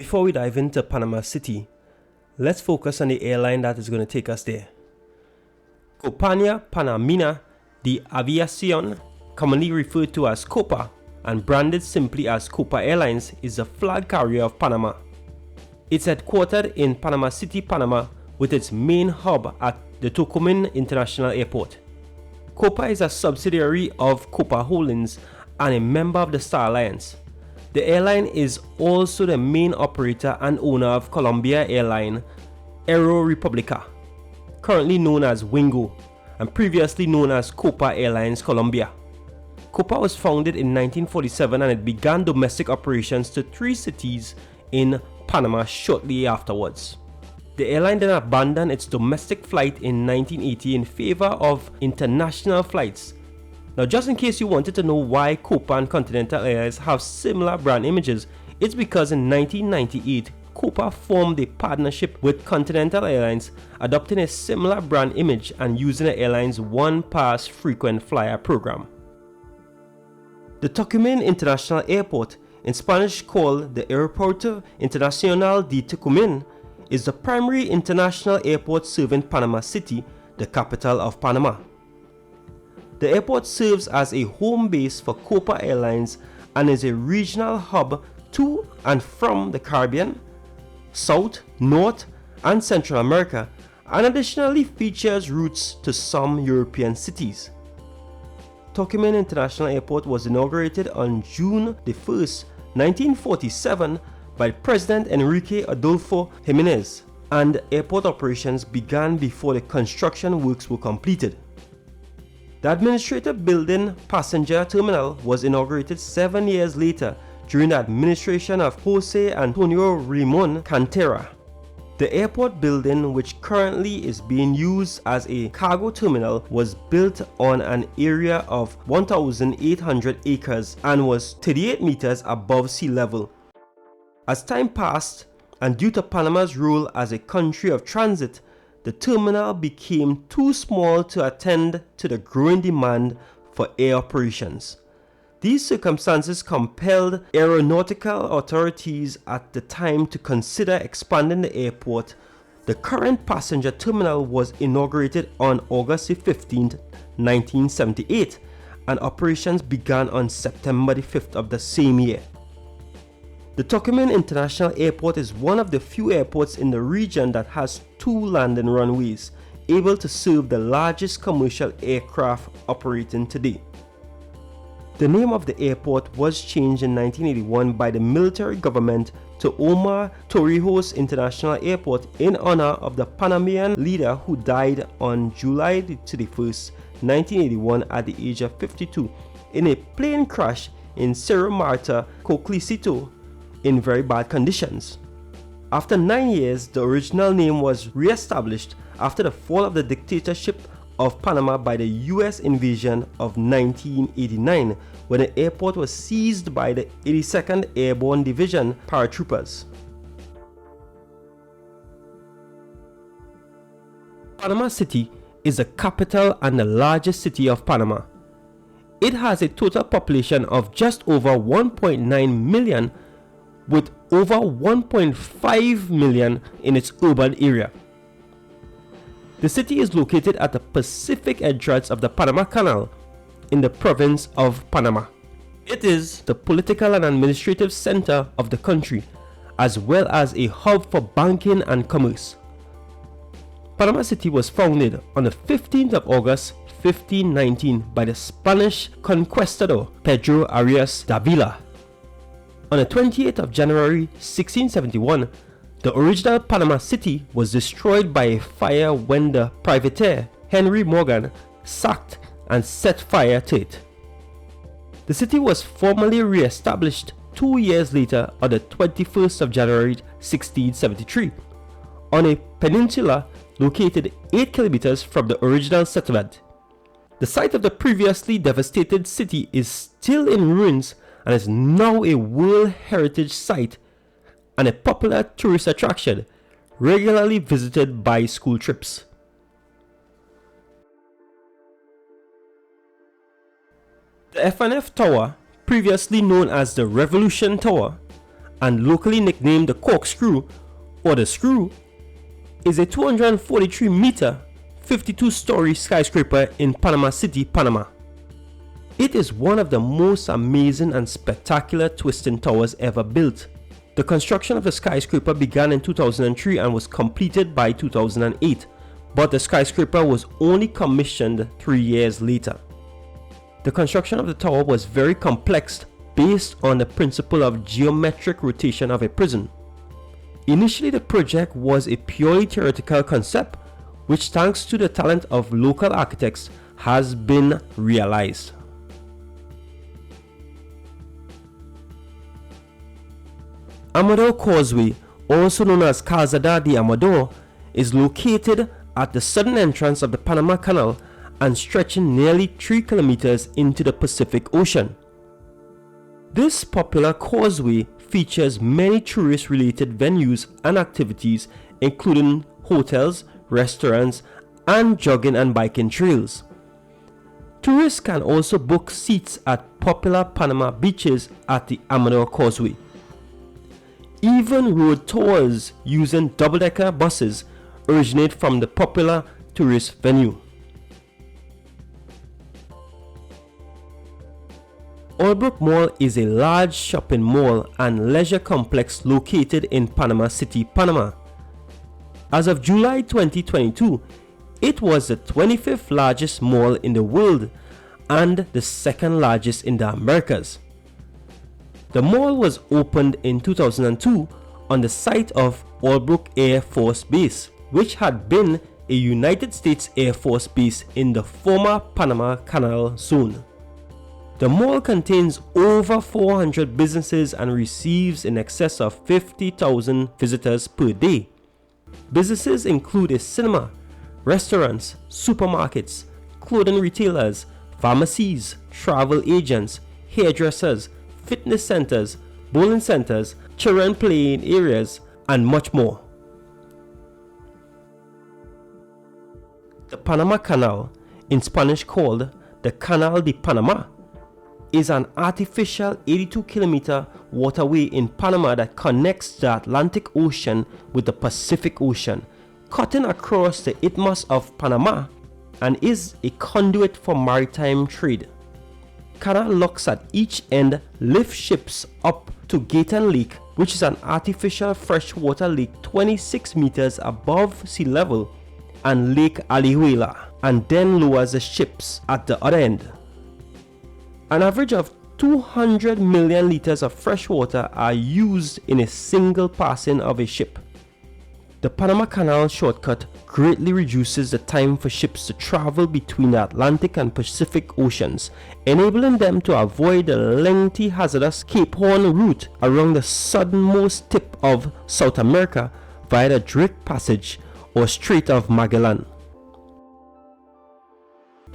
Before we dive into Panama City, let's focus on the airline that is going to take us there. Compañía Panameña de Aviación, commonly referred to as Copa and branded simply as Copa Airlines, is the flag carrier of Panama. It's headquartered in Panama City, Panama, with its main hub at the Tocumen International Airport. Copa is a subsidiary of Copa Holdings and a member of the Star Alliance. The airline is also the main operator and owner of Colombia airline Aerorepublica, currently known as Wingo, and previously known as Copa Airlines Colombia. Copa was founded in 1947 and it began domestic operations to 3 cities in Panama shortly afterwards. The airline then abandoned its domestic flight in 1980 in favor of international flights. Now, just in case you wanted to know why Copa and Continental Airlines have similar brand images, it's because in 1998, Copa formed a partnership with Continental Airlines, adopting a similar brand image and using the airline's one-pass frequent flyer program. The Tocumen International Airport, in Spanish called the Aeropuerto Internacional de Tocumen, is the primary international airport serving Panama City, the capital of Panama. The airport serves as a home base for Copa Airlines and is a regional hub to and from the Caribbean, South, North, and Central America, and additionally features routes to some European cities. Tocumen International Airport was inaugurated on June 1, 1947 by President Enrique Adolfo Jimenez, and airport operations began before the construction works were completed. The administrative building passenger terminal was inaugurated 7 years later during the administration of Jose Antonio Ramon Cantera. The airport building, which currently is being used as a cargo terminal, was built on an area of 1,800 acres and was 38 meters above sea level. As time passed, and due to Panama's role as a country of transit, the terminal became too small to attend to the growing demand for air operations. These circumstances compelled aeronautical authorities at the time to consider expanding the airport. The current passenger terminal was inaugurated on August 15, 1978, and operations began on September 5th of the same year. The Tocumen International Airport is one of the few airports in the region that has 2 landing runways, able to serve the largest commercial aircraft operating today. The name of the airport was changed in 1981 by the military government to Omar Torrijos International Airport in honor of the Panamanian leader who died on July 31, 1981 at the age of 52 in a plane crash in Cerro Marta, Coclesito, in very bad conditions. After 9 years, the original name was re-established after the fall of the dictatorship of Panama by the US invasion of 1989, when the airport was seized by the 82nd Airborne Division paratroopers. Panama City is the capital and the largest city of Panama. It has a total population of just over 1.9 million, with over 1.5 million in its urban area. The city is located at the Pacific entrance of the Panama Canal in the province of Panama. It is the political and administrative center of the country, as well as a hub for banking and commerce. Panama City was founded on the 15th of August 1519 by the Spanish conquistador Pedro Arias Davila. On the 28th of January 1671, the original Panama City was destroyed by a fire when the privateer Henry Morgan sacked and set fire to it. The city was formally re-established 2 years later on the 21st of January 1673 on a peninsula located 8 kilometers from the original settlement. The site of the previously devastated city is still in ruins and is now a World Heritage Site and a popular tourist attraction, regularly visited by school trips. The FNF Tower, previously known as the Revolution Tower, and locally nicknamed the Corkscrew or the Screw, is a 243-meter, 52-story skyscraper in Panama City, Panama. It is one of the most amazing and spectacular twisting towers ever built. The construction of the skyscraper began in 2003 and was completed by 2008, but the skyscraper was only commissioned 3 years later. The construction of the tower was very complex based on the principle of geometric rotation of a prism. Initially, the project was a purely theoretical concept, which thanks to the talent of local architects has been realized. Amador Causeway, also known as Calzada de Amador, is located at the southern entrance of the Panama Canal and stretching nearly 3 kilometers into the Pacific Ocean. This popular causeway features many tourist-related venues and activities, including hotels, restaurants, and jogging and biking trails. Tourists can also book seats at popular Panama beaches at the Amador Causeway. Even road tours using double-decker buses originate from the popular tourist venue. Albrook Mall is a large shopping mall and leisure complex located in Panama City, Panama. As of July 2022, it was the 25th largest mall in the world and the second largest in the Americas. The mall was opened in 2002 on the site of Albrook Air Force Base, which had been a United States Air Force base in the former Panama Canal Zone. The mall contains over 400 businesses and receives in excess of 50,000 visitors per day. Businesses include a cinema, restaurants, supermarkets, clothing retailers, pharmacies, travel agents, hairdressers, fitness centers, bowling centers, children playing areas, and much more. The Panama Canal, in Spanish called the Canal de Panama, is an artificial 82-kilometer waterway in Panama that connects the Atlantic Ocean with the Pacific Ocean, cutting across the Isthmus of Panama, and is a conduit for maritime trade. Canal locks at each end lift ships up to Gaetan Lake, which is an artificial freshwater lake 26 meters above sea level, and Lake Alihuela, and then lowers the ships at the other end. An average of 200 million liters of fresh water are used in a single passing of a ship. The Panama Canal shortcut greatly reduces the time for ships to travel between the Atlantic and Pacific Oceans, enabling them to avoid the lengthy hazardous Cape Horn route around the southernmost tip of South America via the Drake Passage or Strait of Magellan.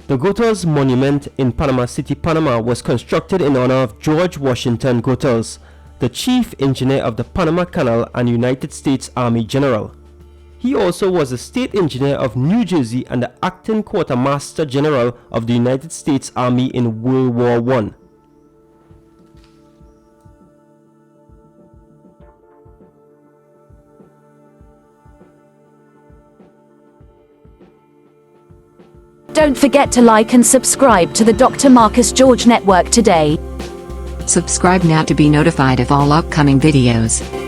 The Goethals Monument in Panama City, Panama was constructed in honor of George Washington Goethals, the chief engineer of the Panama Canal and United States Army General. He also was the state engineer of New Jersey and the acting quartermaster general of the United States Army in World War I. Don't forget to like and subscribe to the Dr. Marcus George Network today. Subscribe now to be notified of all upcoming videos.